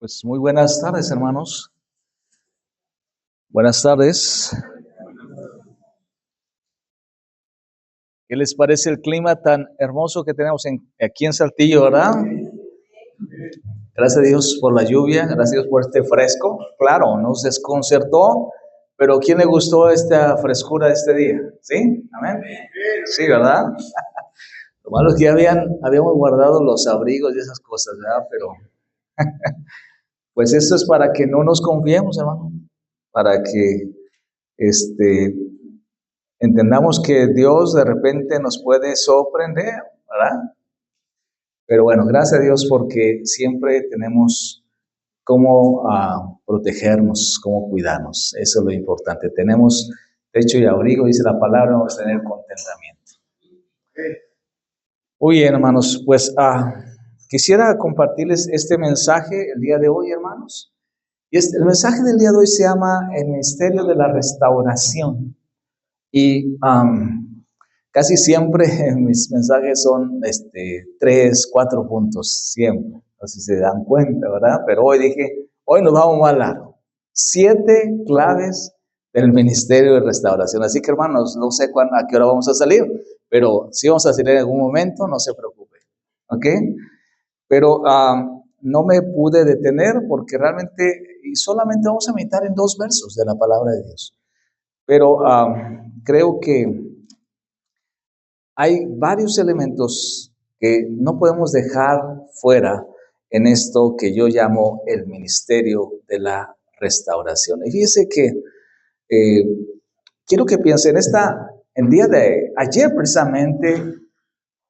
Pues muy buenas tardes, hermanos. Buenas tardes. ¿Qué les parece el clima tan hermoso que tenemos aquí en Saltillo, verdad? Gracias a Dios por la lluvia, gracias a Dios por este fresco. Claro, nos desconcertó, pero ¿quién le gustó esta frescura de este día? ¿Sí? ¿Amén? Sí, ¿verdad? Lo malo es que ya habíamos guardado los abrigos y esas cosas, ¿verdad? Pero pues esto es para que no nos confiemos, hermano, para que entendamos que Dios de repente nos puede sorprender, ¿verdad? Pero bueno, gracias a Dios porque siempre tenemos cómo protegernos, cómo cuidarnos. Eso es lo importante. Tenemos techo y abrigo, dice la palabra, vamos a tener contentamiento. Muy bien, hermanos, pues quisiera compartirles este mensaje el día de hoy, hermanos. Y el mensaje del día de hoy se llama El Ministerio de la Restauración. Y casi siempre mis mensajes son 3, 4 puntos, siempre. No sé si se dan cuenta, ¿verdad? Pero hoy dije, hoy nos vamos más largo. 7 claves del Ministerio de Restauración. Así que, hermanos, no sé a qué hora vamos a salir, pero si vamos a salir en algún momento, no se preocupen. ¿Ok? Pero no me pude detener porque realmente, y solamente vamos a meditar en 2 versos de la palabra de Dios. Pero creo que hay varios elementos que no podemos dejar fuera en esto que yo llamo el ministerio de la restauración. Y fíjese que quiero que piensen, el día de ayer precisamente,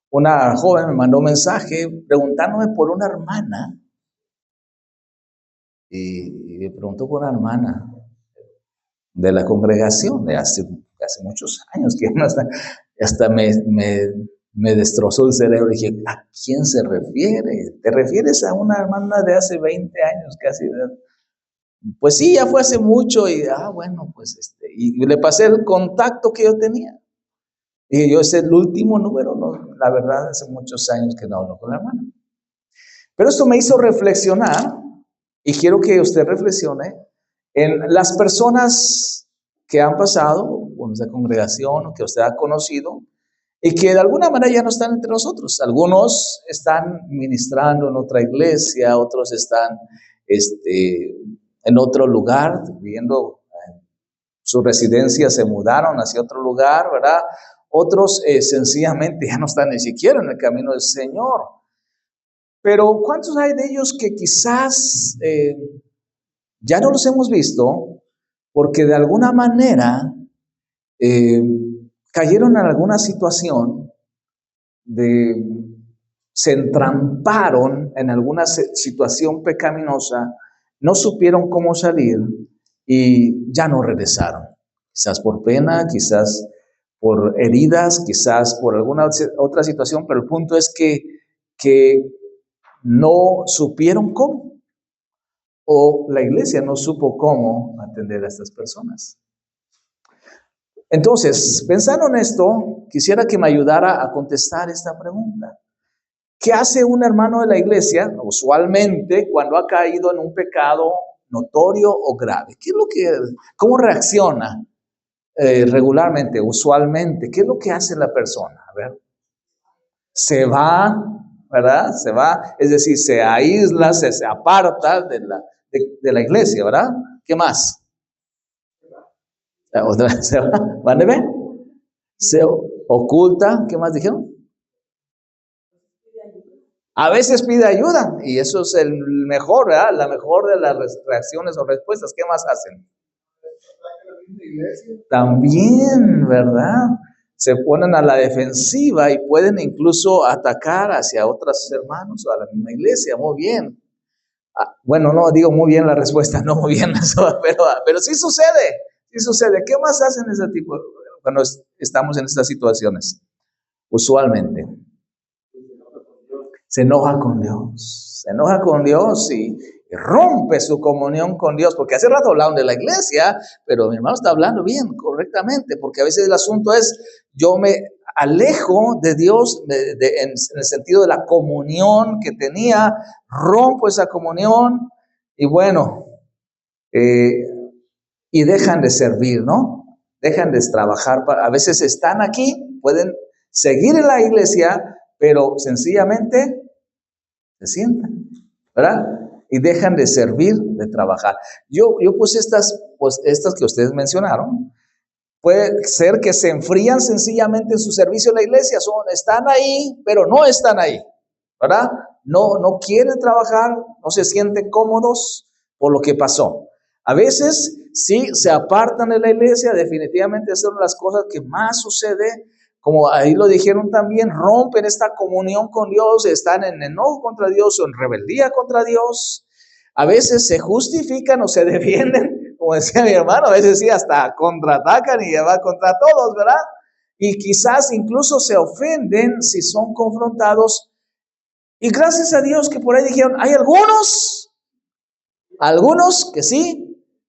una joven me mandó un mensaje preguntándome por una hermana, y me preguntó por una hermana de la congregación de hace muchos años, que hasta me destrozó el cerebro. Dije, ¿a quién se refiere? ¿Te refieres a una hermana de hace 20 años casi? Pues sí, ya fue hace mucho. Y bueno, pues y le pasé el contacto que yo tenía. Y yo, es el último número, ¿no? La verdad, hace muchos años que no hablo con la hermana. Pero esto me hizo reflexionar, y quiero que usted reflexione en las personas que han pasado por nuestra congregación o que usted ha conocido y que de alguna manera ya no están entre nosotros. Algunos están ministrando en otra iglesia, otros están en otro lugar, viviendo su residencia, se mudaron hacia otro lugar, ¿verdad? Otros sencillamente ya no están ni siquiera en el camino del Señor. Pero ¿cuántos hay de ellos que quizás ya no los hemos visto porque de alguna manera cayeron en alguna situación, se entramparon en alguna situación pecaminosa, no supieron cómo salir y ya no regresaron? Quizás por pena, quizás por heridas, quizás por alguna otra situación, pero el punto es que no supieron cómo, o la iglesia no supo cómo atender a estas personas. Entonces, pensando en esto, quisiera que me ayudara a contestar esta pregunta. ¿Qué hace un hermano de la iglesia usualmente cuando ha caído en un pecado notorio o grave? ¿Cómo reacciona regularmente, usualmente? ¿Qué es lo que hace la persona? A ver, se va, ¿verdad? Se va, es decir, se aísla, se aparta de la iglesia, ¿verdad? ¿Qué más? Otra vez se va, ¿van a ver? Se oculta, ¿qué más dijeron? A veces pide ayuda, y eso es el mejor, ¿verdad? La mejor de las reacciones o respuestas. ¿Qué más hacen? También, ¿verdad? Se ponen a la defensiva y pueden incluso atacar hacia otros hermanos o a la misma iglesia. Muy bien. Bueno, no digo muy bien la respuesta, no muy bien, pero sí sucede, sí sucede. ¿Qué más hacen ese tipo cuando estamos en estas situaciones? Usualmente se enoja con Dios y rompe su comunión con Dios, porque hace rato hablaron de la iglesia, pero mi hermano está hablando bien, correctamente, porque a veces el asunto es, yo me alejo de Dios en el sentido de la comunión que tenía, rompo esa comunión, Y bueno, eh, y dejan de servir, ¿no? Dejan de trabajar. A veces están aquí, pueden seguir en la iglesia, pero sencillamente se sientan, ¿verdad? Y dejan de servir, de trabajar. Yo puse estas que ustedes mencionaron. Puede ser que se enfrían sencillamente en su servicio en la iglesia. Están ahí, pero no están ahí, ¿verdad? No quieren trabajar, no se sienten cómodos por lo que pasó. A veces sí se apartan de la iglesia, definitivamente son las cosas que más sucede, como ahí lo dijeron también, rompen esta comunión con Dios, están en enojo contra Dios o en rebeldía contra Dios. A veces se justifican o se defienden, como decía mi hermano, a veces sí hasta contraatacan y va contra todos, ¿verdad? Y quizás incluso se ofenden si son confrontados. Y gracias a Dios que por ahí dijeron, hay algunos que sí,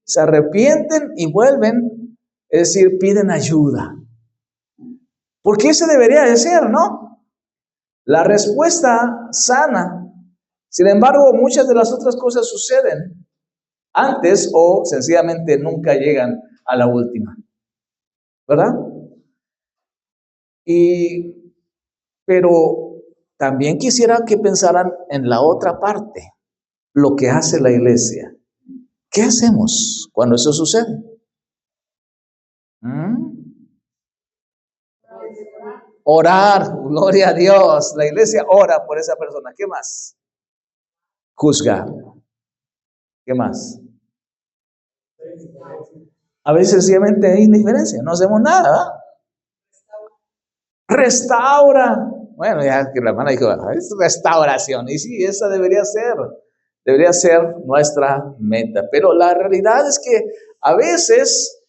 se arrepienten y vuelven, es decir, piden ayuda. Porque ese debería de ser, ¿no? La respuesta sana. Sin embargo, muchas de las otras cosas suceden antes o sencillamente nunca llegan a la última, ¿verdad? Pero también quisiera que pensaran en la otra parte, lo que hace la iglesia. ¿Qué hacemos cuando eso sucede? Orar, gloria a Dios. La iglesia ora por esa persona. ¿Qué más? Juzgar. ¿Qué más? A veces sencillamente hay indiferencia, no hacemos nada, ¿verdad? Restaura. Bueno, ya que la hermana dijo, es restauración. Y sí, esa debería ser nuestra meta. Pero la realidad es que a veces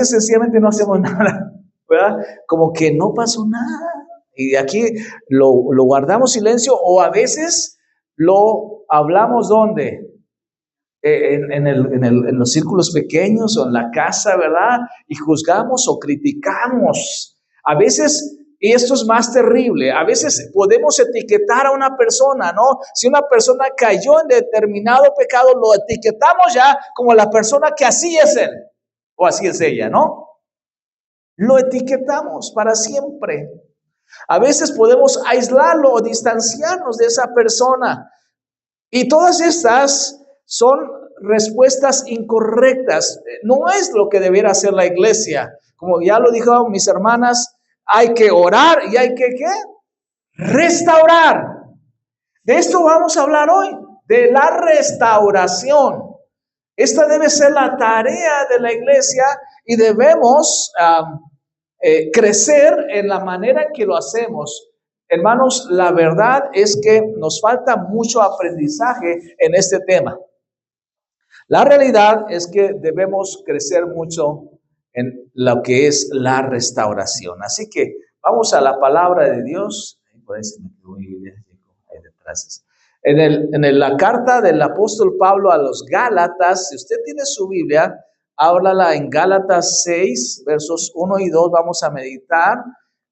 sencillamente no hacemos nada, ¿verdad? Como que no pasó nada. Y aquí lo guardamos silencio o a veces lo hablamos ¿dónde? En los círculos pequeños o en la casa, ¿verdad? Y juzgamos o criticamos. A veces, y esto es más terrible, a veces podemos etiquetar a una persona, ¿no? Si una persona cayó en determinado pecado, lo etiquetamos ya como la persona que así es él o así es ella, ¿no? Lo etiquetamos para siempre. A veces podemos aislarlo o distanciarnos de esa persona. Y todas estas son respuestas incorrectas. No es lo que debiera hacer la iglesia. Como ya lo dijeron mis hermanas, hay que orar y hay que ¿qué? Restaurar. De esto vamos a hablar hoy, de la restauración. Esta debe ser la tarea de la iglesia y debemos crecer en la manera en que lo hacemos. Hermanos, la verdad es que nos falta mucho aprendizaje en este tema. La realidad es que debemos crecer mucho en lo que es la restauración. Así que vamos a la palabra de Dios. En la carta del apóstol Pablo a los Gálatas, si usted tiene su Biblia, háblala en Gálatas 6, versos 1 y 2, vamos a meditar.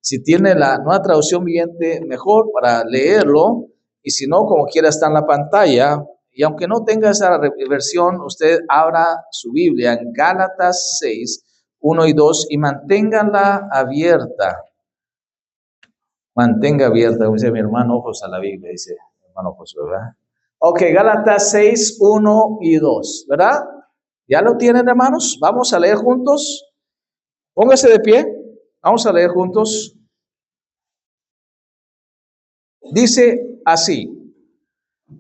Si tiene la nueva traducción viviente, mejor para leerlo, y si no, como quiera, está en la pantalla. Y aunque no tenga esa versión, usted abra su Biblia en Gálatas 6, 1 y 2, y manténganla abierta. Mantenga abierta, como dice mi hermano, ojos a la Biblia, dice mi hermano Josué, ¿verdad? Ok, Gálatas 6, 1 y 2, ¿verdad? ¿Ya lo tienen, hermanos? Vamos a leer juntos. Póngase de pie. Vamos a leer juntos. Dice así: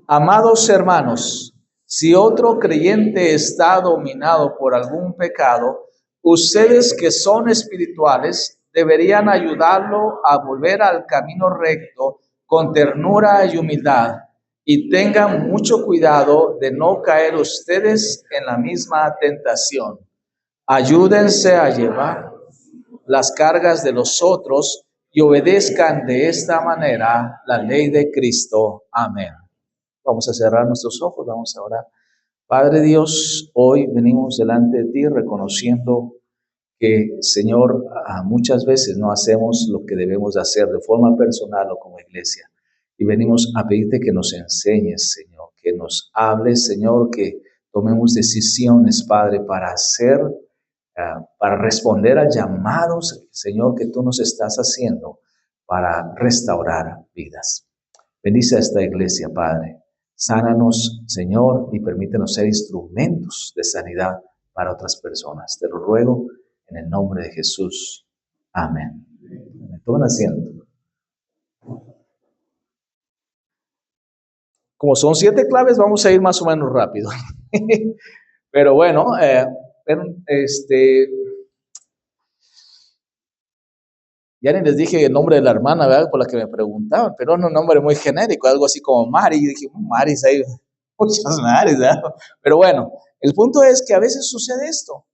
amados hermanos, si otro creyente está dominado por algún pecado, ustedes que son espirituales deberían ayudarlo a volver al camino recto con ternura y humildad, y tengan mucho cuidado de no caer ustedes en la misma tentación. Ayúdense a llevar las cargas de los otros y obedezcan de esta manera la ley de Cristo. Amén. Vamos a cerrar nuestros ojos, vamos a orar. Padre Dios, hoy venimos delante de ti reconociendo que, Señor, muchas veces no hacemos lo que debemos hacer de forma personal o como iglesia. Y venimos a pedirte que nos enseñes, Señor, que nos hables, Señor, que tomemos decisiones, Padre, para responder a llamados, Señor, que tú nos estás haciendo para restaurar vidas. Bendice a esta iglesia, Padre. Sánanos, Señor, y permítenos ser instrumentos de sanidad para otras personas. Te lo ruego en el nombre de Jesús. Amén. Tomen asiento. Como son 7 claves, vamos a ir más o menos rápido. Pero bueno, ya ni les dije el nombre de la hermana, ¿verdad? Por la que me preguntaban, pero no un nombre muy genérico, algo así como Mari. Y dije, Maris, hay muchas Maris, ¿verdad? Pero bueno, el punto es que a veces sucede esto.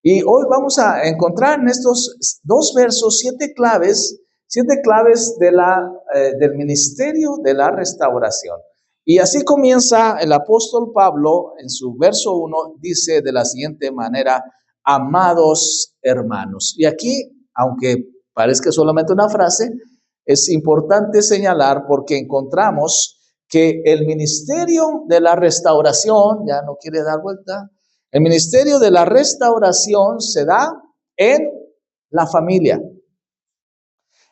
Y hoy vamos a encontrar en estos 2 versos 7 claves del ministerio de la restauración. Y así comienza el apóstol Pablo en su verso 1, dice de la siguiente manera: amados hermanos. Y aquí, aunque parezca solamente una frase, es importante señalar porque encontramos que el ministerio de la restauración, ya no quiere dar vuelta, el ministerio de la restauración se da en la familia.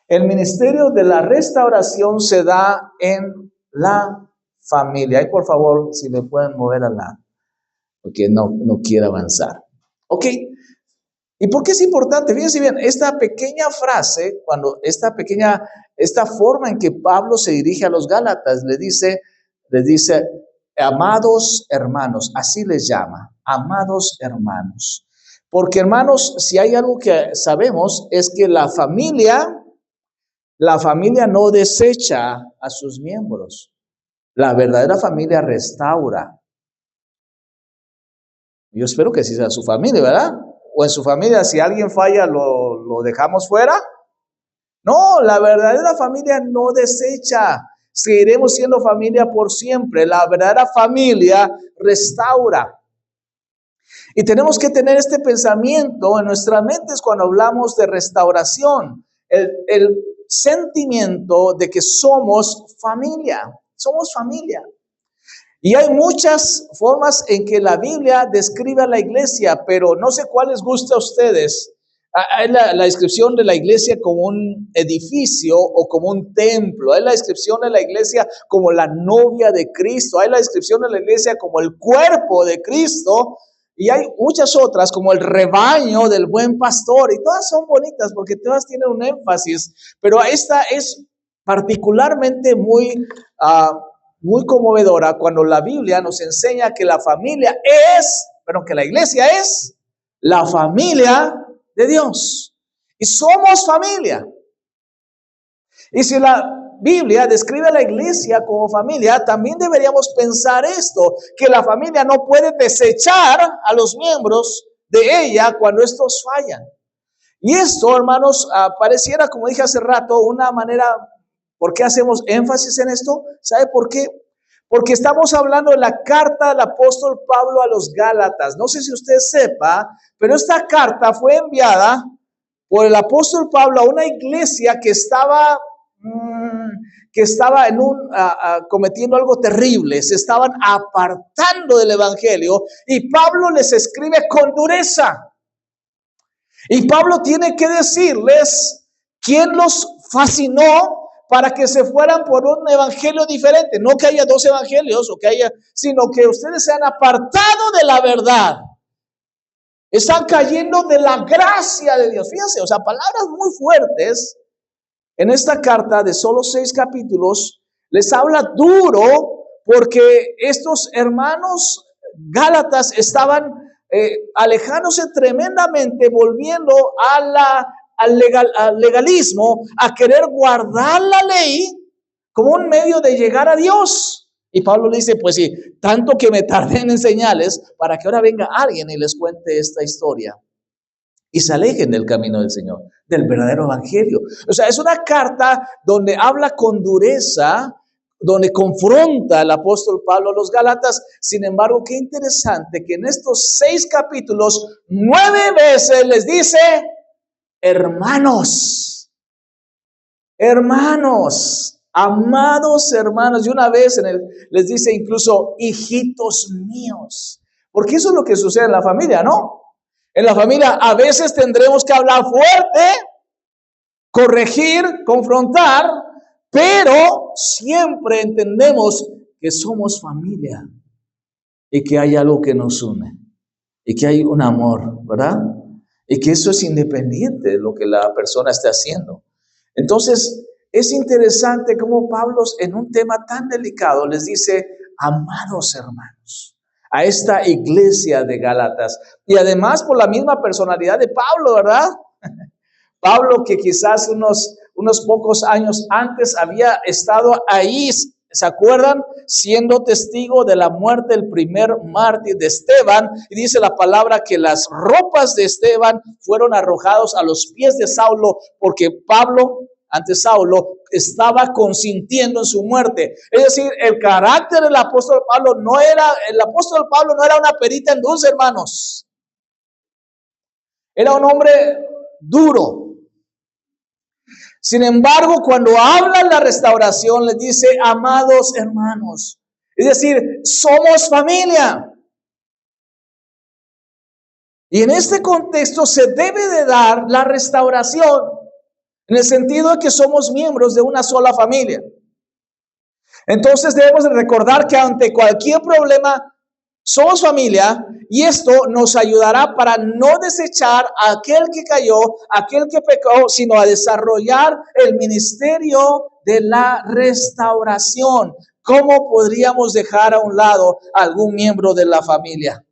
El ministerio de la restauración se da en la familia. Ahí por favor, si me pueden mover porque no quiere avanzar. Ok. ¿Y por qué es importante? Fíjense bien, esta pequeña frase, esta forma en que Pablo se dirige a los Gálatas, les dice, amados hermanos, así les llama, amados hermanos. Porque hermanos, si hay algo que sabemos es que la familia no desecha a sus miembros. La verdadera familia restaura. Yo espero que sí sea su familia, ¿verdad? O en su familia, si alguien falla, lo dejamos fuera. No, la verdadera familia no desecha. Seguiremos siendo familia por siempre. La verdadera familia restaura. Y tenemos que tener este pensamiento en nuestras mentes cuando hablamos de restauración. El sentimiento de que somos familia. Somos familia. Y hay muchas formas en que la Biblia describe a la iglesia, pero no sé cuál les gusta a ustedes. Hay la descripción de la iglesia como un edificio o como un templo. Hay la descripción de la iglesia como la novia de Cristo. Hay la descripción de la iglesia como el cuerpo de Cristo. Y hay muchas otras como el rebaño del buen pastor. Y todas son bonitas porque todas tienen un énfasis. Pero esta es particularmente muy conmovedora cuando la Biblia nos enseña que la iglesia es la familia de Dios. Y somos familia. Y si la Biblia describe a la iglesia como familia, también deberíamos pensar esto, que la familia no puede desechar a los miembros de ella cuando estos fallan. Y esto, hermanos, pareciera, como dije hace rato, una manera. ¿Por qué hacemos énfasis en esto? ¿Sabe por qué? Porque estamos hablando de la carta del apóstol Pablo a los Gálatas. No sé si usted sepa, pero esta carta fue enviada por el apóstol Pablo a una iglesia que estaba cometiendo algo terrible. Se estaban apartando del evangelio y Pablo les escribe con dureza. Y Pablo tiene que decirles quién los fascinó para que se fueran por un evangelio diferente. No que haya 2 evangelios, sino que ustedes se han apartado de la verdad. Están cayendo de la gracia de Dios. Fíjense, palabras muy fuertes. En esta carta de solo 6 capítulos, les habla duro porque estos hermanos gálatas estaban alejándose tremendamente, volviendo al legalismo, a querer guardar la ley como un medio de llegar a Dios. Y Pablo le dice, pues sí, tanto que me tardé en enseñarles para que ahora venga alguien y les cuente esta historia. Y se alejen del camino del Señor, del verdadero evangelio. Es una carta donde habla con dureza, donde confronta al apóstol Pablo a los Gálatas. Sin embargo, qué interesante que en estos 6 capítulos, 9 veces les dice, hermanos, amados hermanos. Y una vez les dice incluso, hijitos míos. Porque eso es lo que sucede en la familia, ¿no? En la familia a veces tendremos que hablar fuerte, corregir, confrontar, pero siempre entendemos que somos familia y que hay algo que nos une y que hay un amor, ¿verdad? Y que eso es independiente de lo que la persona esté haciendo. Entonces, es interesante cómo Pablo en un tema tan delicado les dice, amados hermanos, a esta iglesia de Gálatas. Y además por la misma personalidad de Pablo, ¿verdad? Pablo, que quizás unos pocos años antes había estado ahí, ¿se acuerdan? Siendo testigo de la muerte del primer mártir de Esteban. Y dice la palabra que las ropas de Esteban fueron arrojados a los pies de Saulo, porque Pablo, antes Saulo, estaba consintiendo en su muerte. Es decir, el carácter del apóstol Pablo no era una perita en dulce, hermanos. Era un hombre duro. Sin embargo, cuando habla la restauración, les dice, amados hermanos. Es decir, somos familia. Y en este contexto se debe de dar la restauración, en el sentido de que somos miembros de una sola familia. Entonces debemos de recordar que ante cualquier problema, somos familia, y esto nos ayudará para no desechar a aquel que cayó, aquel que pecó, sino a desarrollar el ministerio de la restauración. ¿Cómo podríamos dejar a un lado a algún miembro de la familia?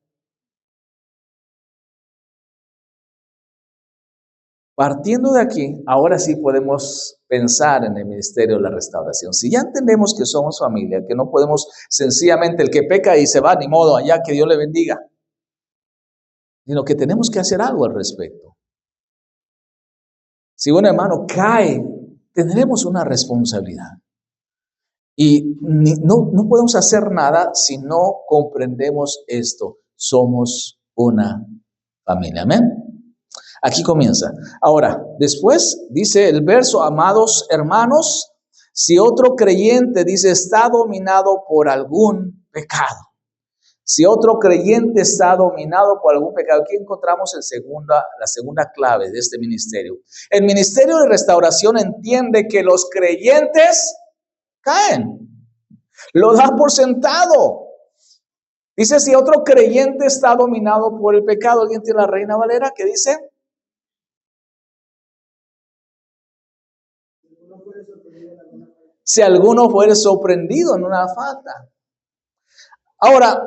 Partiendo de aquí, ahora sí podemos pensar en el ministerio de la restauración. Si ya entendemos que somos familia, que no podemos sencillamente el que peca y se va, ni modo, allá que Dios le bendiga, sino que tenemos que hacer algo al respecto. Si un hermano cae, tendremos una responsabilidad. Y no podemos hacer nada si no comprendemos esto. Somos una familia. Amén. Aquí comienza. Ahora, después dice el verso, amados hermanos, si otro creyente, dice, está dominado por algún pecado. Si otro creyente está dominado por algún pecado, aquí encontramos la segunda clave de este ministerio. El ministerio de restauración entiende que los creyentes caen. Lo da por sentado. Dice, si otro creyente está dominado por el pecado. ¿Alguien tiene la Reina Valera que dice? Si alguno fuere sorprendido en una falta. Ahora,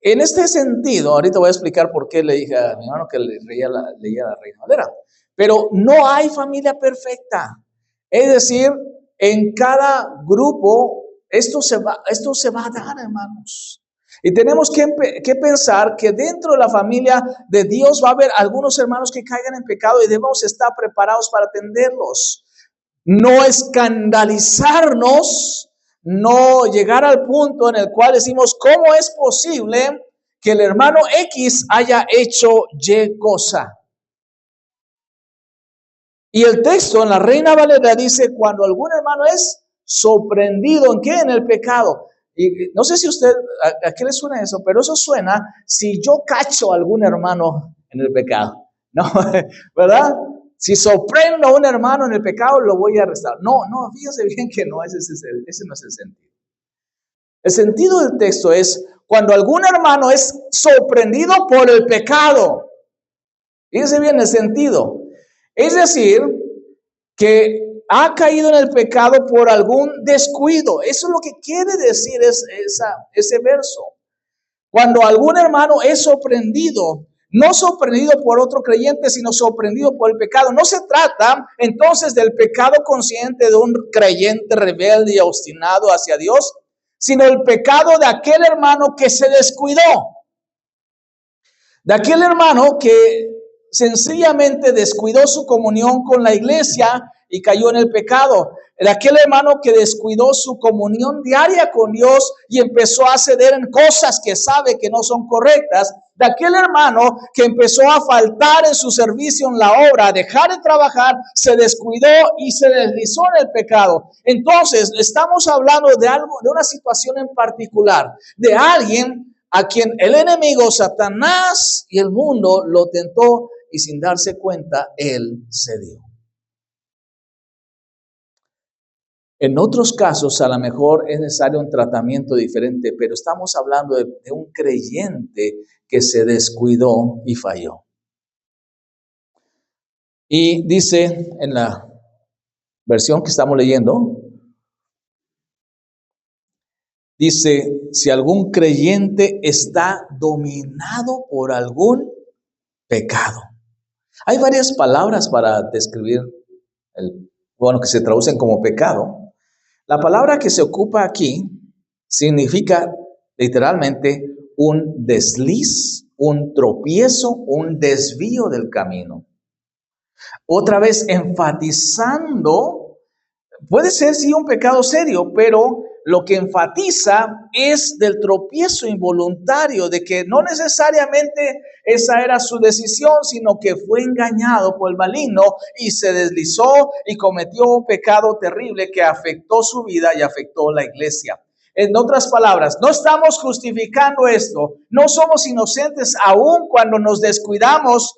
en este sentido, ahorita voy a explicar por qué le dije a mi hermano que leía la Reina Valera. Pero no hay familia perfecta. Es decir, en cada grupo esto se va a dar, hermanos. Y tenemos que pensar que dentro de la familia de Dios va a haber algunos hermanos que caigan en pecado y debemos estar preparados para atenderlos. No escandalizarnos, no llegar al punto en el cual decimos, ¿cómo es posible que el hermano X haya hecho Y cosa? Y el texto en la Reina Valera dice, cuando algún hermano es sorprendido, ¿en qué? En el pecado. Y no sé si a qué le suena eso, pero eso suena si yo cacho a algún hermano en el pecado, ¿no? ¿Verdad? Si sorprendo a un hermano en el pecado, lo voy a arrestar. No, fíjense bien que no, ese no es el sentido. El sentido del texto es cuando algún hermano es sorprendido por el pecado. Fíjense bien el sentido. Es decir, que ha caído en el pecado por algún descuido. Eso es lo que quiere decir ese verso. Cuando algún hermano es sorprendido, no sorprendido por otro creyente, sino sorprendido por el pecado. No se trata entonces del pecado consciente de un creyente rebelde y obstinado hacia Dios, sino el pecado de aquel hermano que se descuidó. De aquel hermano que sencillamente descuidó su comunión con la iglesia y cayó en el pecado. De aquel hermano que descuidó su comunión diaria con Dios y empezó a ceder en cosas que sabe que no son correctas. De aquel hermano que empezó a faltar en su servicio en la obra, a dejar de trabajar, se descuidó y se deslizó en el pecado. Entonces, estamos hablando de una situación en particular, de alguien a quien el enemigo, Satanás y el mundo lo tentó y sin darse cuenta, él cedió. En otros casos, a lo mejor es necesario un tratamiento diferente, pero estamos hablando de un creyente que se descuidó y falló. Y dice en la versión que estamos leyendo, dice, si algún creyente está dominado por algún pecado. Hay varias palabras para describir que se traducen como pecado. La palabra que se ocupa aquí significa literalmente un desliz, un tropiezo, un desvío del camino. Otra vez enfatizando, puede ser sí un pecado serio, pero lo que enfatiza es del tropiezo involuntario, de que no necesariamente esa era su decisión, sino que fue engañado por el maligno y se deslizó y cometió un pecado terrible que afectó su vida y afectó la iglesia. En otras palabras, no estamos justificando esto, no somos inocentes aún cuando nos descuidamos.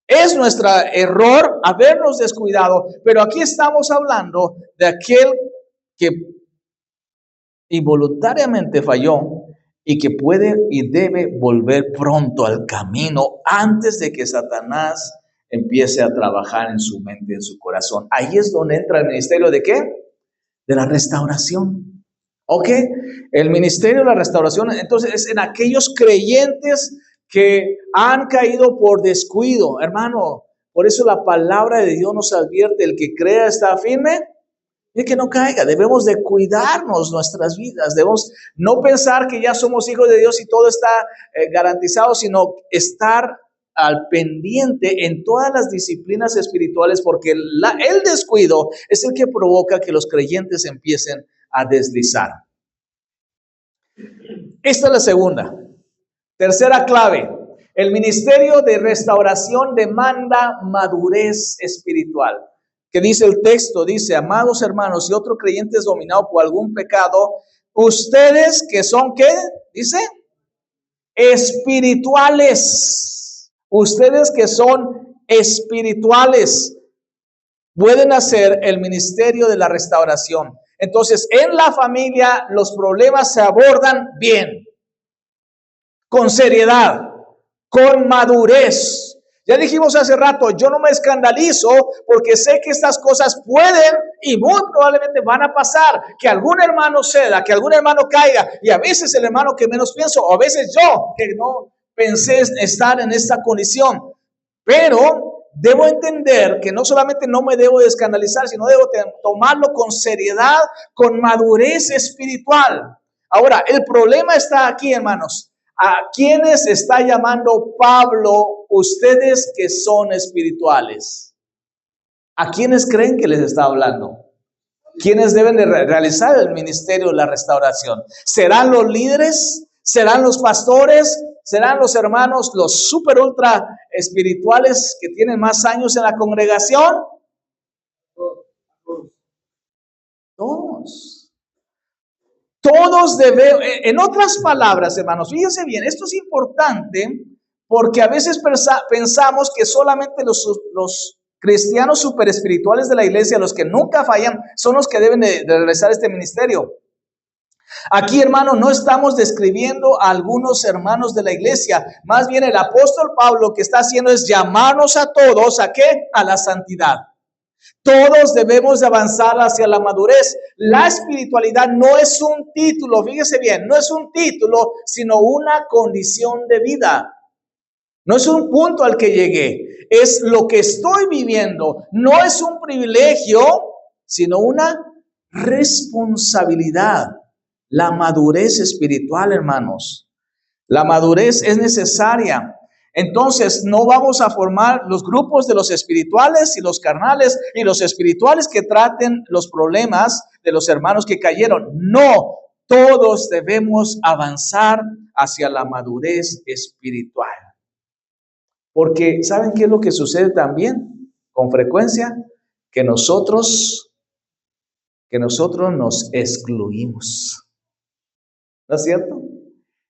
Es nuestro error habernos descuidado, pero aquí estamos hablando de aquel que involuntariamente falló y que puede y debe volver pronto al camino antes de que Satanás empiece a trabajar en su mente, en su corazón. Ahí es donde entra el ministerio ¿de qué? De la restauración. ¿Ok? El ministerio de la restauración, entonces, es en aquellos creyentes que han caído por descuido, hermano. Por eso la palabra de Dios nos advierte, el que crea está firme y que no caiga. Debemos de cuidarnos nuestras vidas. Debemos no pensar que ya somos hijos de Dios y todo está garantizado, sino estar al pendiente en todas las disciplinas espirituales, porque el descuido es el que provoca que los creyentes empiecen a deslizar. Esta es la segunda. Tercera clave. El ministerio de restauración demanda madurez espiritual. Que dice el texto, dice, amados hermanos, si otro creyente es dominado por algún pecado, ustedes que son, ¿qué? Dice, espirituales. Ustedes que son espirituales pueden hacer el ministerio de la restauración. Entonces, en la familia los problemas se abordan bien, con seriedad, con madurez. Ya dijimos hace rato, yo no me escandalizo porque sé que estas cosas pueden y muy probablemente van a pasar. Que algún hermano ceda, que algún hermano caiga, y a veces el hermano que menos pienso, o a veces yo que no pensé estar en esta condición. Pero debo entender que no solamente no me debo de escandalizar, sino debo tomarlo con seriedad, con madurez espiritual. Ahora, el problema está aquí, hermanos. ¿A quiénes está llamando Pablo ustedes que son espirituales? ¿A quiénes creen que les está hablando? ¿Quiénes deben de realizar el ministerio de la restauración? ¿Serán los líderes? ¿Serán los pastores? ¿Serán los hermanos, los super ultra espirituales que tienen más años en la congregación? Todos debemos, en otras palabras, hermanos, fíjense bien, esto es importante porque a veces pensamos que solamente los cristianos super espirituales de la iglesia, los que nunca fallan, son los que deben de realizar este ministerio. Aquí, hermano, no estamos describiendo a algunos hermanos de la iglesia. Más bien el apóstol Pablo lo que está haciendo es llamarnos a todos, ¿a qué? A la santidad. Todos debemos de avanzar hacia la madurez. La espiritualidad no es un título, fíjese bien, no es un título, sino una condición de vida. No es un punto al que llegué, es lo que estoy viviendo. No es un privilegio, sino una responsabilidad. La madurez espiritual, hermanos. La madurez es necesaria. Entonces, no vamos a formar los grupos de los espirituales y los carnales y los espirituales que traten los problemas de los hermanos que cayeron. No, todos debemos avanzar hacia la madurez espiritual. Porque, ¿saben qué es lo que sucede también con frecuencia? Que nosotros nos excluimos. ¿No es cierto?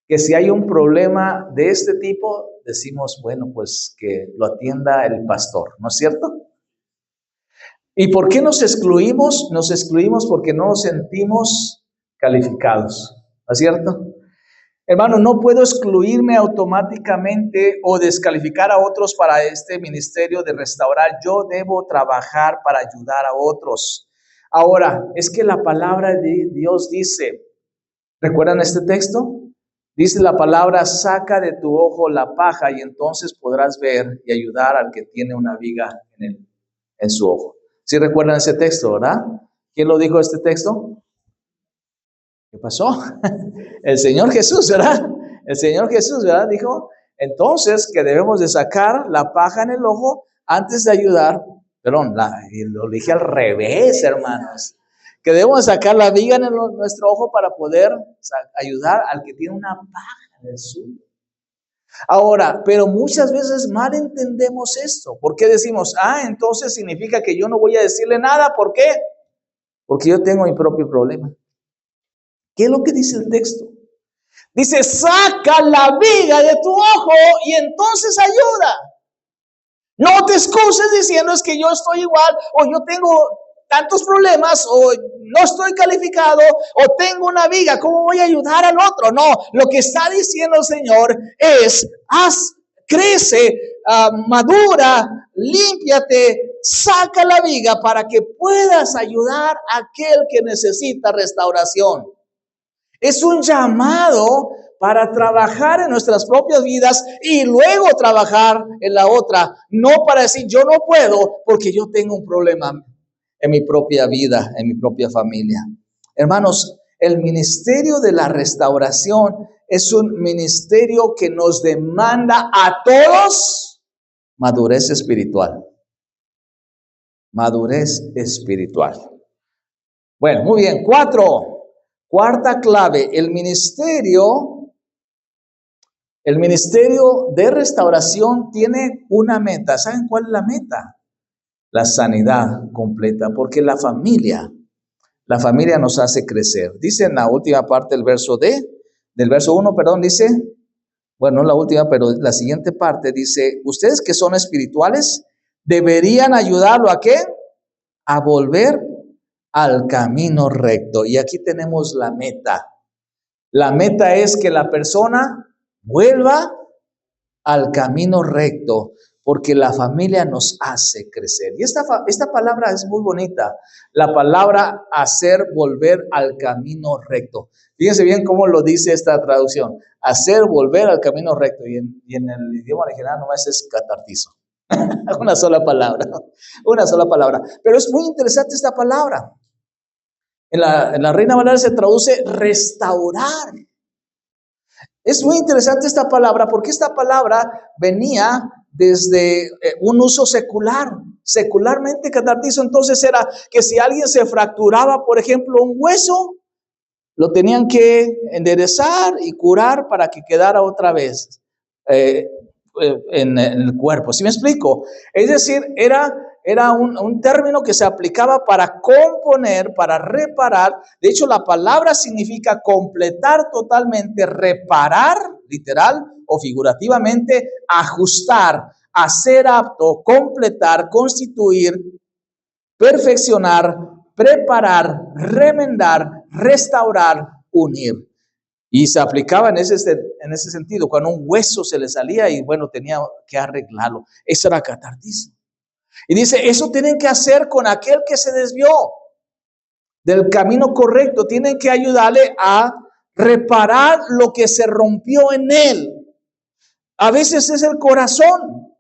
que si hay un problema de este tipo, decimos, bueno, pues que lo atienda el pastor, ¿no es cierto? ¿Y por qué nos excluimos? Nos excluimos porque no nos sentimos calificados, ¿no es cierto? Hermano, no puedo excluirme automáticamente o descalificar a otros para este ministerio de restaurar. Yo debo trabajar para ayudar a otros. Ahora, es que la palabra de Dios dice, ¿recuerdan este texto? Dice la palabra, saca de tu ojo la paja y entonces podrás ver y ayudar al que tiene una viga en su ojo. ¿Sí recuerdan ese texto, verdad? ¿Quién lo dijo este texto? ¿Qué pasó? El Señor Jesús, ¿verdad? El Señor Jesús, ¿verdad? Dijo, entonces que debemos de sacar la paja en el ojo antes de ayudar, lo dije al revés, hermanos, que debemos sacar la viga en nuestro ojo para poder ayudar al que tiene una paja en el suyo. Ahora, pero muchas veces mal entendemos esto. ¿Por qué decimos, entonces significa que yo no voy a decirle nada? ¿Por qué? Porque yo tengo mi propio problema. ¿Qué es lo que dice el texto? Dice, saca la viga de tu ojo y entonces ayuda. No te excuses diciendo es que yo estoy igual o yo tengo tantos problemas o no estoy calificado o tengo una viga. ¿Cómo voy a ayudar al otro? No, lo que está diciendo el Señor es, crece, madura, límpiate, saca la viga para que puedas ayudar a aquel que necesita restauración. Es un llamado para trabajar en nuestras propias vidas y luego trabajar en la otra. No para decir yo no puedo porque yo tengo un problema en mi propia vida, en mi propia familia. Hermanos, el ministerio de la restauración es un ministerio que nos demanda a todos madurez espiritual. Madurez espiritual. Bueno, muy bien. Cuarta clave, el ministerio de restauración tiene una meta. ¿Saben cuál es la meta? La sanidad completa, porque la familia nos hace crecer. Dice en la última parte del verso 1, dice, bueno, no la última, pero la siguiente parte dice, ustedes que son espirituales, deberían ayudarlo ¿a qué? A volver al camino recto. Y aquí tenemos la meta. La meta es que la persona vuelva al camino recto, porque la familia nos hace crecer. Y esta palabra es muy bonita. La palabra hacer volver al camino recto. Fíjense bien cómo lo dice esta traducción. Hacer volver al camino recto. Y en el idioma original nomás es catartizo. Una sola palabra. Pero es muy interesante esta palabra. En la Reina Valera se traduce restaurar. Es muy interesante esta palabra porque esta palabra venía desde un uso secular. Secularmente catartizo entonces era que si alguien se fracturaba, por ejemplo, un hueso, lo tenían que enderezar y curar para que quedara otra vez en el cuerpo. ¿Sí me explico? Es decir, era un término que se aplicaba para componer, para reparar. De hecho, la palabra significa completar totalmente, reparar, literal o figurativamente, ajustar, hacer apto, completar, constituir, perfeccionar, preparar, remendar, restaurar, unir. Y se aplicaba en ese sentido, cuando un hueso se le salía y bueno, tenía que arreglarlo. Eso era catartismo. Y dice, eso tienen que hacer con aquel que se desvió del camino correcto. Tienen que ayudarle a reparar lo que se rompió en él. A veces es el corazón.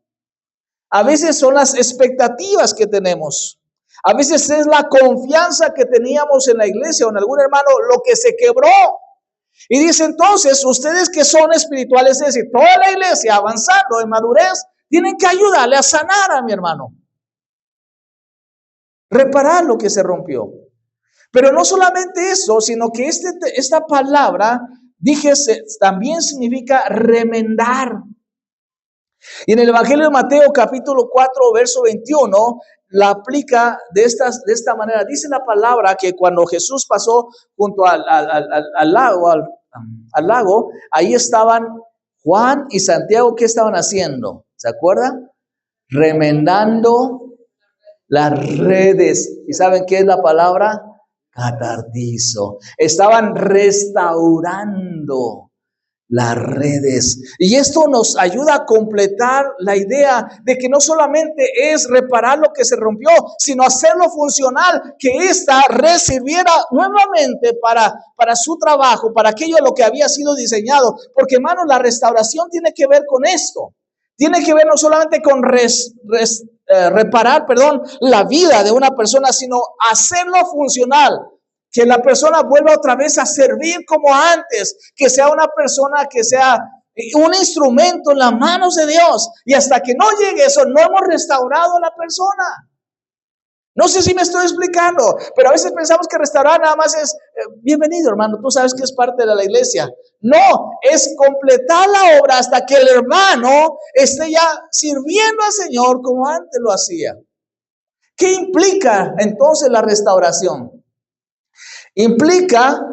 A veces son las expectativas que tenemos. A veces es la confianza que teníamos en la iglesia o en algún hermano, lo que se quebró. Y dice entonces, ustedes que son espirituales, es decir, toda la iglesia avanzando en madurez, tienen que ayudarle a sanar a mi hermano. Reparar lo que se rompió. Pero no solamente eso, sino que esta palabra, también significa remendar. Y en el Evangelio de Mateo capítulo 4, verso 21, la aplica de esta manera. Dice la palabra que cuando Jesús pasó junto al lago, al lago, ahí estaban Juan y Santiago. ¿Qué estaban haciendo? ¿Se acuerdan? Remendando las redes. ¿Y saben qué es la palabra? Catartizo. Estaban restaurando las redes. Y esto nos ayuda a completar la idea de que no solamente es reparar lo que se rompió, sino hacerlo funcional, que ésta red sirviera nuevamente para su trabajo, para aquello a lo que había sido diseñado. Porque, hermanos, la restauración tiene que ver con esto. Tiene que ver no solamente con reparar, la vida de una persona, sino hacerlo funcional. Que la persona vuelva otra vez a servir como antes, que sea una persona que sea un instrumento en las manos de Dios. Y hasta que no llegue eso, no hemos restaurado a la persona. No sé si me estoy explicando, pero a veces pensamos que restaurar nada más es, bienvenido hermano, tú sabes que es parte de la iglesia. No, es completar la obra hasta que el hermano esté ya sirviendo al Señor como antes lo hacía. ¿Qué implica entonces la restauración? Implica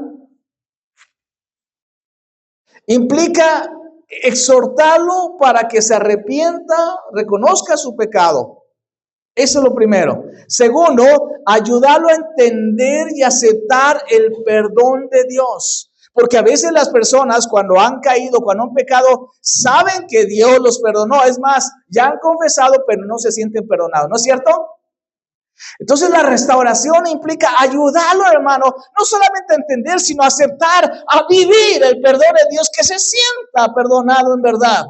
exhortarlo para que se arrepienta, reconozca su pecado. Eso es lo primero. Segundo, ayudarlo a entender y aceptar el perdón de Dios. Porque a veces las personas cuando han caído, cuando han pecado, saben que Dios los perdonó. Es más, ya han confesado, pero no se sienten perdonados. ¿No es cierto? Entonces la restauración implica ayudarlo, hermano, no solamente a entender, sino a aceptar, a vivir el perdón de Dios, que se sienta perdonado en verdad.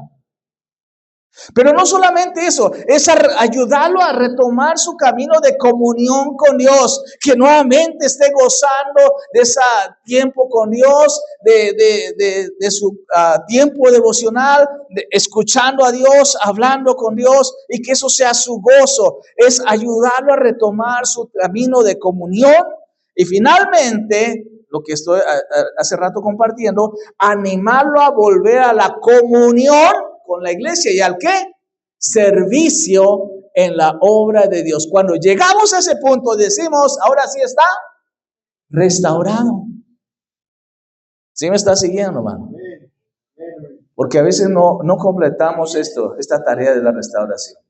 Pero no solamente eso, es ayudarlo a retomar su camino de comunión con Dios, que nuevamente esté gozando de ese tiempo con Dios, de su tiempo devocional, escuchando a Dios, hablando con Dios, y que eso sea su gozo. Es ayudarlo a retomar su camino de comunión y finalmente, lo que estoy hace rato compartiendo, animarlo a volver a la comunión con la iglesia. ¿Y al qué? Servicio en la obra de Dios. Cuando llegamos a ese punto decimos, ahora sí está restaurado. ¿Sí me está siguiendo, hermano? Porque a veces no completamos esta tarea de la restauración.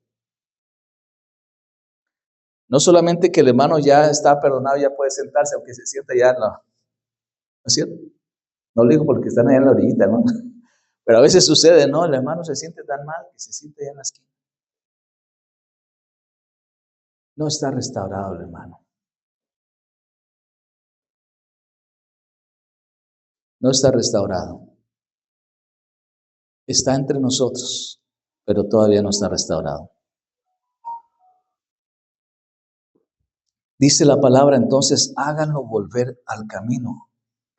No solamente que el hermano ya está perdonado, ya puede sentarse, aunque se sienta ya, no es cierto. No lo digo porque están allá en la orillita, ¿no? Pero a veces sucede, ¿no? El hermano se siente tan mal que se siente allá en la esquina. No está restaurado el hermano. No está restaurado. Está entre nosotros, pero todavía no está restaurado. Dice la palabra, entonces, háganlo volver al camino.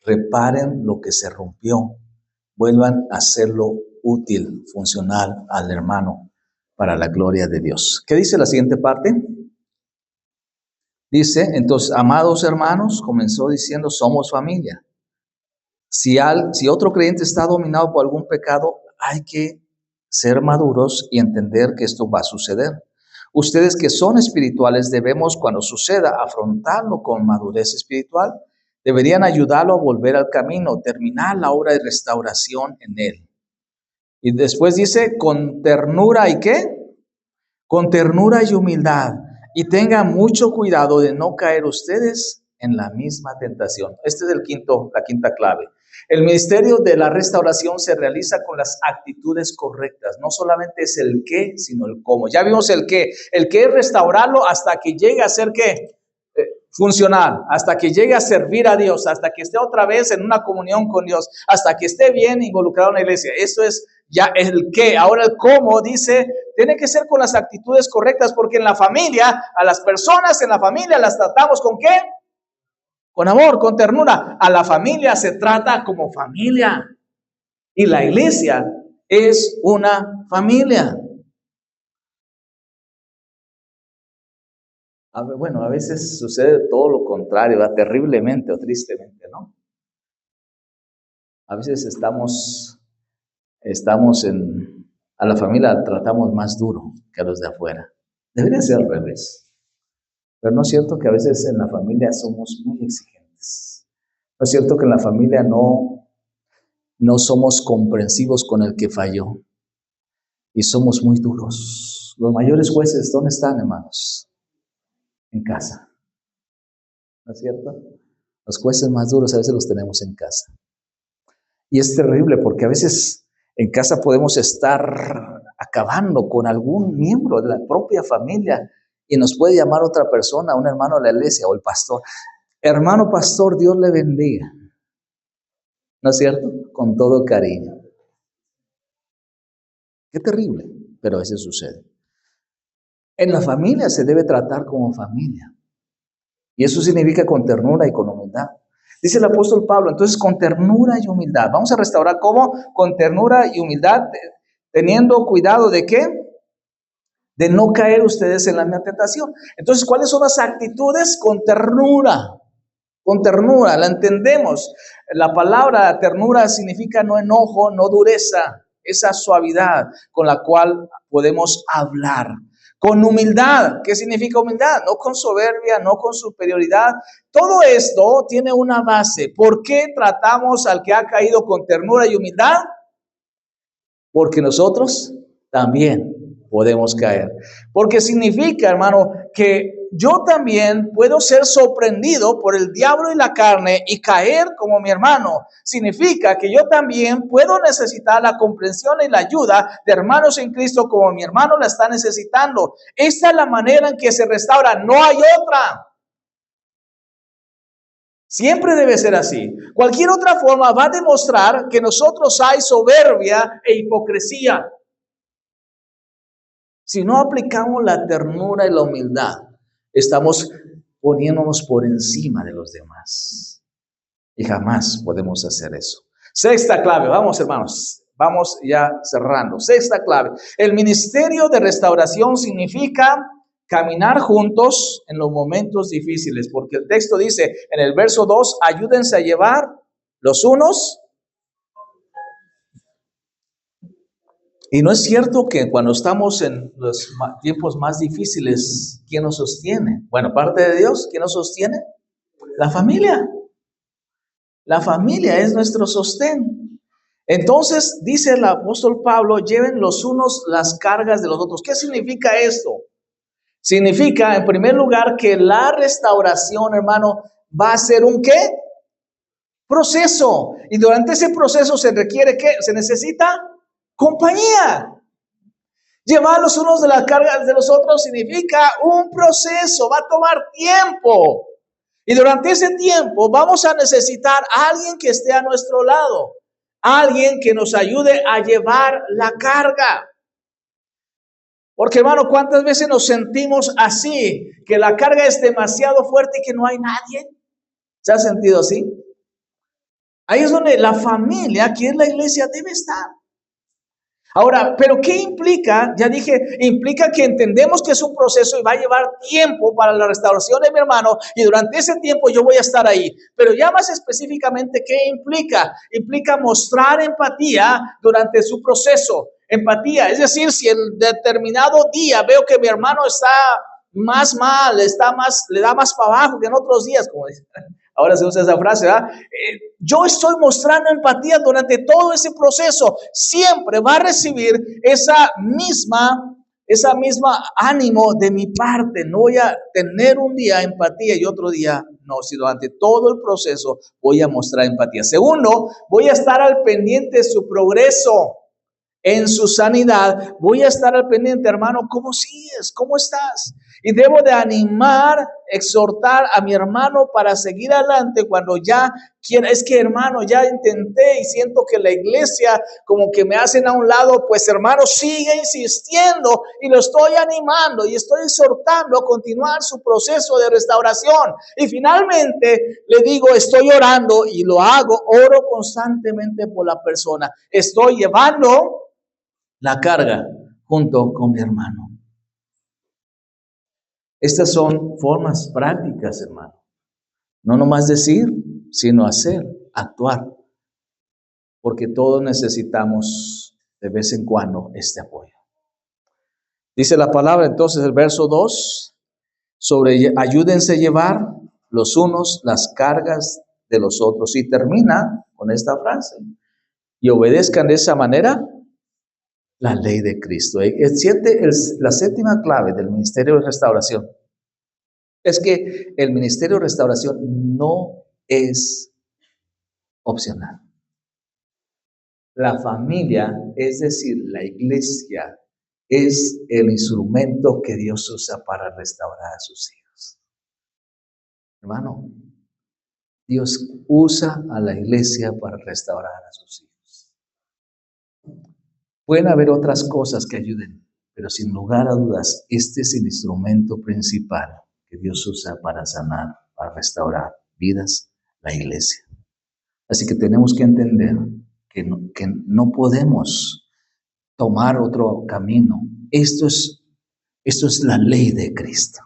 Reparen lo que se rompió. Vuelvan a hacerlo útil, funcional al hermano para la gloria de Dios. ¿Qué dice la siguiente parte? Dice, entonces, amados hermanos, comenzó diciendo, somos familia. Si otro creyente está dominado por algún pecado, hay que ser maduros y entender que esto va a suceder. Ustedes que son espirituales debemos, cuando suceda, afrontarlo con madurez espiritual. Deberían ayudarlo a volver al camino, terminar la obra de restauración en él. Y después dice, con ternura y ¿qué? Con ternura y humildad. Y tengan mucho cuidado de no caer ustedes en la misma tentación. Este es la quinta clave. El ministerio de la restauración se realiza con las actitudes correctas. No solamente es el qué, sino el cómo. Ya vimos el qué. El qué es restaurarlo hasta que llegue a ser ¿qué? Funcional, hasta que llegue a servir a Dios, hasta que esté otra vez en una comunión con Dios, hasta que esté bien involucrado en la iglesia. Eso es ya el qué. Ahora el cómo dice, tiene que ser con las actitudes correctas, porque en la familia, a las personas en la familia las tratamos ¿con qué? Con amor, con ternura. A la familia se trata como familia. Y la iglesia es una familia. Bueno, a veces sucede todo lo contrario, ¿verdad? Terriblemente o tristemente, ¿no? A veces a la familia la tratamos más duro que a los de afuera. Debería ser al revés. Pero no es cierto que a veces en la familia somos muy exigentes. No es cierto que en la familia no no somos comprensivos con el que falló y somos muy duros. Los mayores jueces, ¿dónde están, hermanos? En casa. ¿No es cierto? Los jueces más duros a veces los tenemos en casa. Y es terrible porque a veces en casa podemos estar acabando con algún miembro de la propia familia y nos puede llamar otra persona, un hermano de la iglesia o el pastor. Hermano pastor, Dios le bendiga. ¿No es cierto? Con todo cariño. Qué terrible, pero a veces sucede. En la familia se debe tratar como familia. Y eso significa con ternura y con humildad. Dice el apóstol Pablo, entonces con ternura y humildad. Vamos a restaurar ¿cómo? Con ternura y humildad, teniendo cuidado ¿de qué? De no caer ustedes en la misma tentación. Entonces, ¿cuáles son las actitudes? Con ternura. Con ternura, la entendemos. La palabra ternura significa no enojo, no dureza, esa suavidad con la cual podemos hablar. Con humildad, ¿qué significa humildad? No con soberbia, no con superioridad. Todo esto tiene una base. ¿Por qué tratamos al que ha caído con ternura y humildad? Porque nosotros también podemos caer. Porque significa, hermano, que yo también puedo ser sorprendido por el diablo y la carne y caer como mi hermano. Significa que yo también puedo necesitar la comprensión y la ayuda de hermanos en Cristo como mi hermano la está necesitando. Esta es la manera en que se restaura, no hay otra. Siempre debe ser así. Cualquier otra forma va a demostrar que nosotros hay soberbia e hipocresía. Si no aplicamos la ternura y la humildad, estamos poniéndonos por encima de los demás. Y jamás podemos hacer eso. Sexta clave, vamos hermanos, vamos ya cerrando. Sexta clave, el ministerio de restauración significa caminar juntos en los momentos difíciles, porque el texto dice en el verso 2, ayúdense a llevar los unos. Y no es cierto que cuando estamos en los tiempos más difíciles, ¿quién nos sostiene? Bueno, aparte de Dios, ¿quién nos sostiene? La familia. La familia es nuestro sostén. Entonces, dice el apóstol Pablo, lleven los unos las cargas de los otros. ¿Qué significa esto? Significa, en primer lugar, que la restauración, hermano, va a ser un ¿qué? Proceso. Y durante ese proceso se requiere ¿qué? Se necesita compañía. Llevar los unos de las cargas de los otros significa un proceso, va a tomar tiempo. Y durante ese tiempo vamos a necesitar a alguien que esté a nuestro lado, alguien que nos ayude a llevar la carga. Porque hermano, ¿cuántas veces nos sentimos así? Que la carga es demasiado fuerte y que no hay nadie. ¿Se ha sentido así? Ahí es donde la familia, que es la iglesia, debe estar. Ahora, ¿pero qué implica? Ya dije, implica que entendemos que es un proceso y va a llevar tiempo para la restauración de mi hermano y durante ese tiempo yo voy a estar ahí. Pero ya más específicamente, ¿qué implica? Implica mostrar empatía durante su proceso. Empatía, es decir, si en determinado día veo que mi hermano está más mal, le da más para abajo que en otros días, como dicen. Ahora se usa esa frase, ¿verdad? Yo estoy mostrando empatía durante todo ese proceso. Siempre va a recibir esa misma ánimo de mi parte. No voy a tener un día empatía y otro día no, sino durante todo el proceso voy a mostrar empatía. Segundo, voy a estar al pendiente de su progreso en su sanidad. Voy a estar al pendiente, hermano, ¿cómo sigues? ¿Cómo estás? Y debo de animar, exhortar a mi hermano para seguir adelante cuando ya quiera. Es que hermano, ya intenté y siento que la iglesia como que me hacen a un lado. Pues hermano, sigue insistiendo y lo estoy animando y estoy exhortando a continuar su proceso de restauración. Y finalmente le digo, estoy orando y lo hago, oro constantemente por la persona. Estoy llevando la carga junto con mi hermano. Estas son formas prácticas, hermano. No nomás decir, sino hacer, actuar. Porque todos necesitamos de vez en cuando este apoyo. Dice la palabra entonces el verso 2, sobre ayúdense a llevar los unos las cargas de los otros. Y termina con esta frase. y obedezcan de esa manera la ley de Cristo. La séptima clave del ministerio de restauración es que el ministerio de restauración no es opcional. La familia, es decir, la iglesia, es el instrumento que Dios usa para restaurar a sus hijos. Hermano, Dios usa a la iglesia para restaurar a sus hijos. Pueden haber otras cosas que ayuden, pero sin lugar a dudas, este es el instrumento principal que Dios usa para sanar, para restaurar vidas, la iglesia. Así que tenemos que entender que no podemos tomar otro camino. Esto es la ley de Cristo.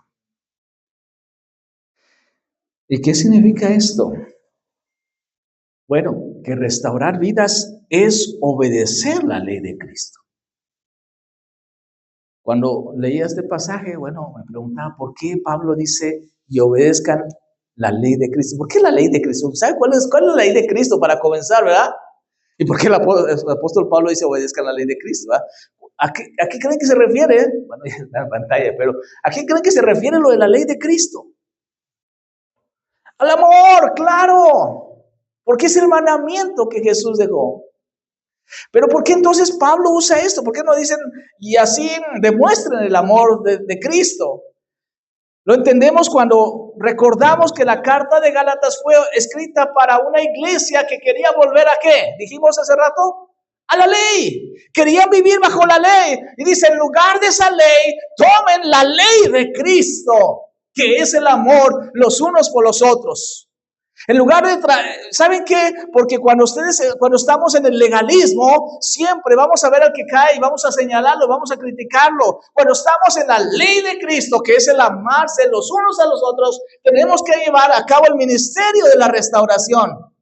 ¿Y qué significa esto? Bueno, que restaurar vidas es obedecer la ley de Cristo. Cuando leía este pasaje, bueno, me preguntaba por qué Pablo dice y obedezcan la ley de Cristo. ¿Por qué la ley de Cristo? ¿Sabe cuál es la ley de Cristo para comenzar, verdad? ¿Y por qué el apóstol Pablo dice obedezcan la ley de Cristo? ¿Verdad? ¿A qué creen que se refiere? Bueno, ya está en pantalla, pero ¿a qué creen que se refiere lo de la ley de Cristo? Al amor, claro, porque es el mandamiento que Jesús dejó. Pero ¿por qué entonces Pablo usa esto? ¿Por qué no dicen y así demuestren el amor de Cristo? Lo entendemos cuando recordamos que la carta de Gálatas fue escrita para una iglesia que quería volver ¿a qué? Dijimos hace rato, a la ley. Querían vivir bajo la ley. Y dice, en lugar de esa ley, tomen la ley de Cristo, que es el amor los unos por los otros. En lugar de, ¿saben qué? Porque cuando estamos en el legalismo, siempre vamos a ver al que cae y vamos a señalarlo, vamos a criticarlo. Cuando estamos en la ley de Cristo, que es el amarse los unos a los otros, tenemos que llevar a cabo el ministerio de la restauración.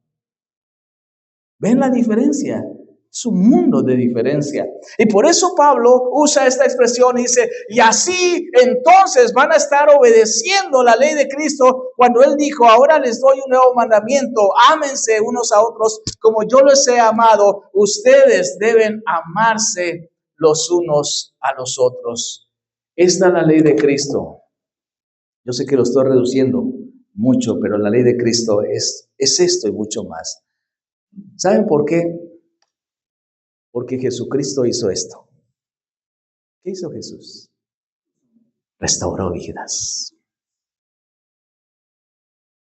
¿Ven la diferencia? Es un mundo de diferencia. Y por eso Pablo usa esta expresión y dice, y así entonces van a estar obedeciendo la ley de Cristo cuando él dijo, ahora les doy un nuevo mandamiento, ámense unos a otros como yo les he amado, ustedes deben amarse los unos a los otros. Esta es la ley de Cristo. Yo sé que lo estoy reduciendo mucho, pero la ley de Cristo es esto y mucho más. ¿Saben por qué? Porque Jesucristo hizo esto. ¿Qué hizo Jesús? Restauró vidas.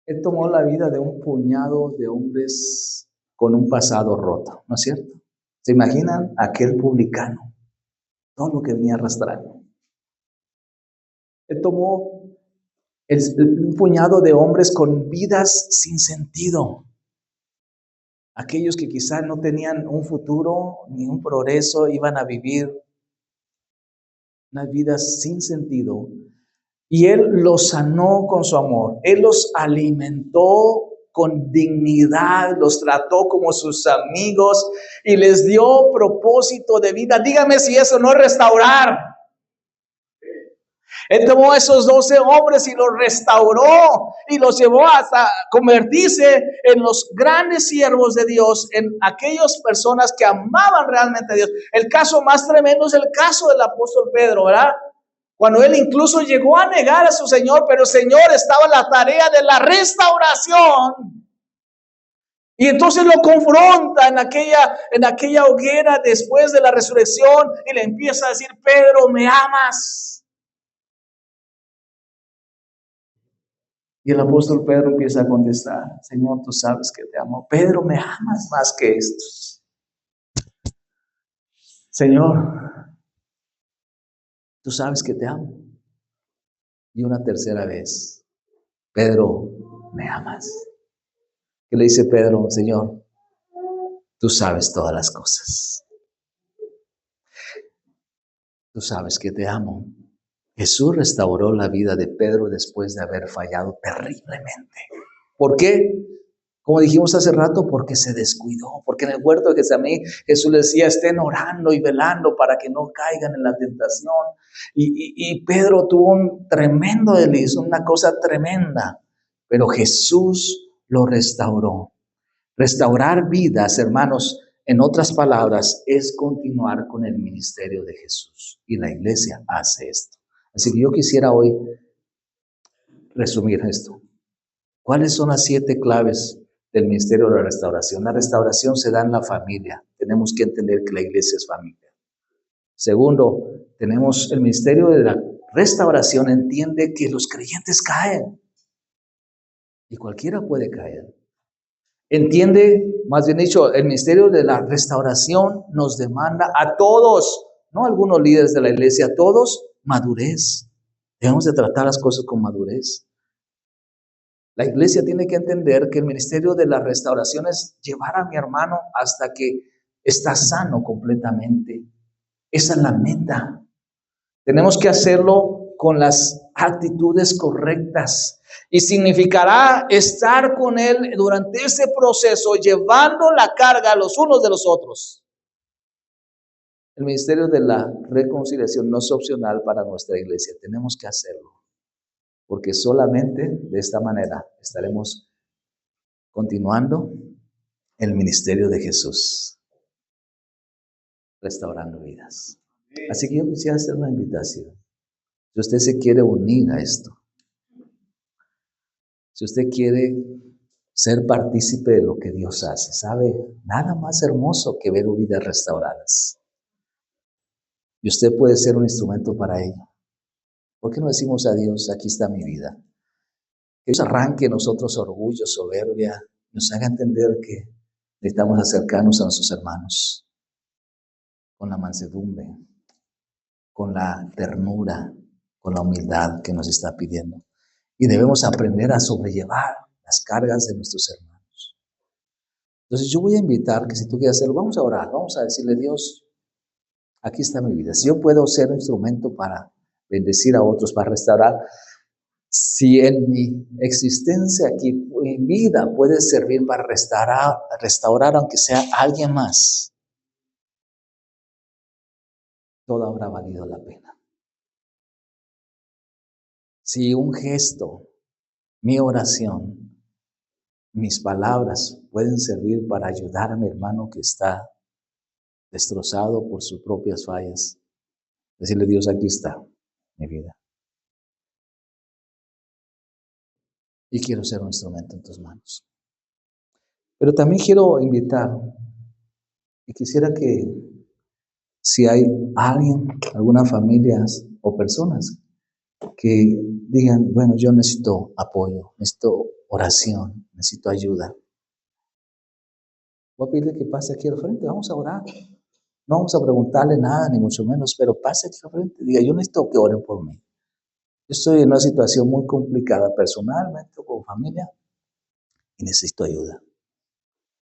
Él tomó la vida de un puñado de hombres con un pasado roto, ¿no es cierto? ¿Se imaginan aquel publicano? Todo lo que venía arrastrando. Él tomó un puñado de hombres con vidas sin sentido. Aquellos que quizás no tenían un futuro ni un progreso, iban a vivir unas vidas sin sentido. Y Él los sanó con su amor. Él los alimentó con dignidad, los trató como sus amigos y les dio propósito de vida. Dígame si eso no es restaurar. Él tomó a esos 12 hombres y los restauró y los llevó hasta convertirse en los grandes siervos de Dios, en aquellas personas que amaban realmente a Dios. El caso más tremendo es el caso del apóstol Pedro, ¿verdad? Cuando él incluso llegó a negar a su Señor, pero el Señor estaba en la tarea de la restauración. Y entonces lo confronta en aquella hoguera después de la resurrección y le empieza a decir, Pedro, ¿me amas? Y el apóstol Pedro empieza a contestar, Señor, tú sabes que te amo. Pedro, ¿me amas más que estos? Señor, tú sabes que te amo. Y una tercera vez, Pedro, ¿me amas? ¿Qué le dice Pedro? Señor, tú sabes todas las cosas. Tú sabes que te amo. Jesús restauró la vida de Pedro después de haber fallado terriblemente. ¿Por qué? Como dijimos hace rato, porque se descuidó. Porque en el huerto de Getsemaní Jesús le decía, estén orando y velando para que no caigan en la tentación. Y Pedro tuvo un tremendo desliz, una cosa tremenda. Pero Jesús lo restauró. Restaurar vidas, hermanos, En otras palabras, es continuar con el ministerio de Jesús. Y la iglesia hace esto. Así que yo quisiera hoy resumir esto. ¿Cuáles son las 7 claves del ministerio de la restauración? La restauración se da en la familia. Tenemos que entender que la iglesia es familia. Segundo, tenemos el ministerio de la restauración. Entiende que los creyentes caen. Y cualquiera puede caer. Entiende, más bien dicho, el ministerio de la restauración nos demanda a todos, no a algunos líderes de la iglesia, a todos, madurez. Debemos de tratar las cosas con madurez. La iglesia tiene que entender que el ministerio de la restauración es llevar a mi hermano hasta que está sano completamente. Esa es la meta. Tenemos que hacerlo con las actitudes correctas y significará estar con él durante ese proceso, llevando la carga los unos de los otros. El ministerio de la reconciliación no es opcional para nuestra iglesia. Tenemos que hacerlo, porque solamente de esta manera estaremos continuando el ministerio de Jesús, restaurando vidas. Así que yo quisiera hacer una invitación. Si usted se quiere unir a esto, si usted quiere ser partícipe de lo que Dios hace, ¿sabe? Nada más hermoso que ver vidas restauradas. Y usted puede ser un instrumento para ello. ¿Por qué no decimos a Dios, aquí está mi vida? Que Dios arranque en nosotros orgullo, soberbia, nos haga entender que necesitamos acercarnos a nuestros hermanos con la mansedumbre, con la ternura, con la humildad que nos está pidiendo. Y debemos aprender a sobrellevar las cargas de nuestros hermanos. Entonces yo voy a invitar que si tú quieres hacerlo, vamos a orar, vamos a decirle, Dios, aquí está mi vida. Si yo puedo ser un instrumento para bendecir a otros, para restaurar, si en mi existencia aquí, mi vida puede servir para restaurar aunque sea alguien más, todo habrá valido la pena. Si un gesto, mi oración, mis palabras pueden servir para ayudar a mi hermano que está destrozado por sus propias fallas, decirle, Dios, aquí está mi vida. Y quiero ser un instrumento en tus manos. Pero también quiero invitar, y quisiera que si hay alguien, algunas familias o personas que digan, bueno, yo necesito apoyo, necesito oración, necesito ayuda. Voy a pedirle que pase aquí al frente, vamos a orar. No vamos a preguntarle nada, ni mucho menos, pero pase aquí al frente. Diga, yo necesito que oren por mí. Yo estoy en una situación muy complicada personalmente o con familia y necesito ayuda.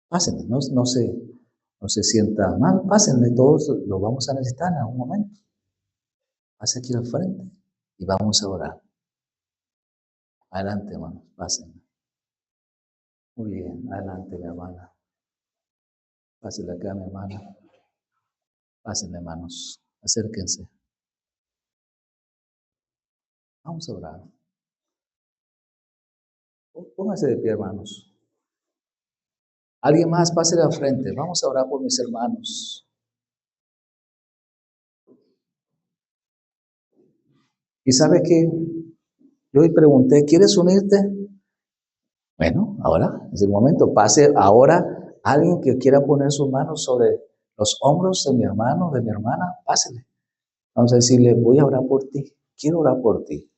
Pásenle, no se sienta mal, pásenle, todos lo vamos a necesitar en algún momento. Pase aquí al frente y vamos a orar. Adelante, hermanos, pásenle. Muy bien, adelante, mi hermana. Pásenle acá, mi hermana. Pásenle, hermanos, acérquense. Vamos a orar. Pónganse de pie, hermanos. Alguien más, pásele al frente. Vamos a orar por mis hermanos. Y sabe que yo hoy pregunté, ¿quieres unirte? Bueno, ahora es el momento. Pase ahora alguien que quiera poner sus manos sobre los hombros de mi hermano, de mi hermana, pásele. Vamos a decirle, voy a orar por ti. Quiero orar por ti.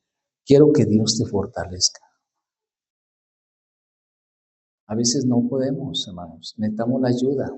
Quiero que Dios te fortalezca. A veces no podemos, hermanos. Necesitamos la ayuda.